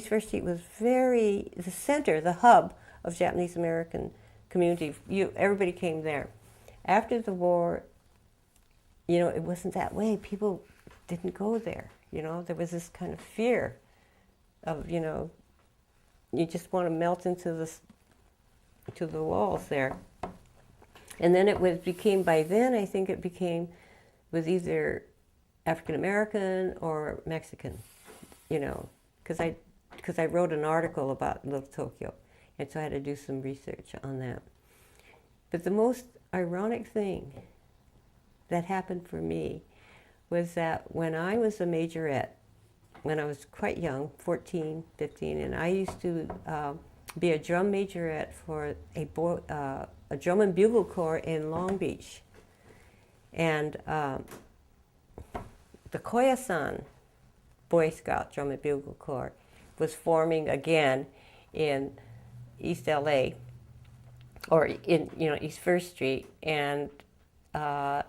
First Street was the center, the hub of Japanese American community. Everybody came there. After the war, it wasn't that way. People didn't go there. There was this kind of fear of, you just want to melt into the walls there. And then by then I think it was either African American or Mexican, because I wrote an article about Little Tokyo, and so I had to do some research on that. But the most ironic thing that happened for me was that when I was a majorette, when I was quite young, 14, 15, and I used to be a drum majorette for a drum and bugle corps in Long Beach. And the Koyasan Boy Scout Drum and Bugle Corps was forming again in East LA, or in East First Street, and I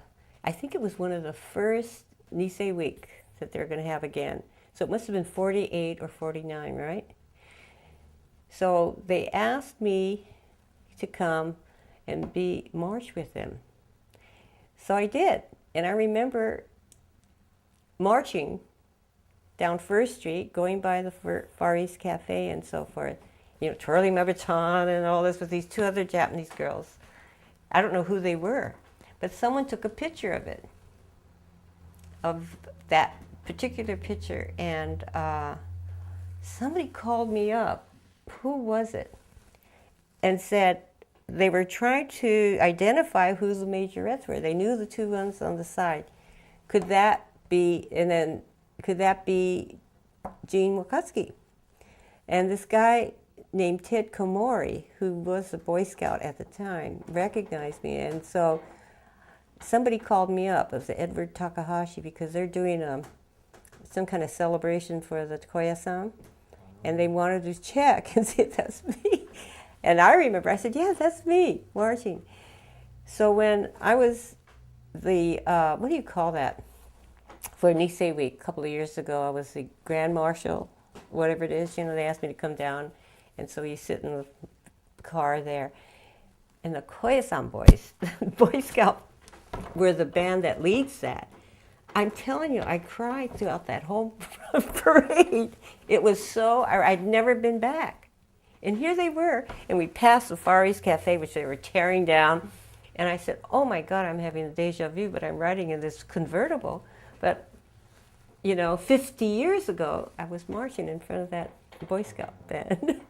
think it was one of the first Nisei Week that they're going to have again. So it must have been 48 or 49, right? So they asked me to come and march with them. So I did, and I remember marching down First Street, going by the Far East Cafe and so forth, twirling my baton and all this with these two other Japanese girls. I don't know who they were, but someone took a picture of that particular picture, and somebody called me up. Who was it? And said they were trying to identify who the majorettes were. They knew the two ones on the side. Could that be Jeanne Wakatsuki? And this guy named Ted Komori, who was a Boy Scout at the time, recognized me, and so somebody called me up. It was Edward Takahashi, because they're doing some kind of celebration for the Koyasan, and they wanted to check and see if that's me. And I remember, I said, yeah, that's me, marching. So when I was what do you call that? For Nisei Week a couple of years ago, I was the Grand Marshal, whatever it is, they asked me to come down, and so you sit in the car there. And the Koyasan boys, the Boy Scout, were the band that leads that. I'm telling you, I cried throughout that whole parade. It was I'd never been back. And here they were, and we passed the Far East Cafe, which they were tearing down, and I said, oh my God, I'm having a deja vu, but I'm riding in this convertible. But, 50 years ago, I was marching in front of that Boy Scout band.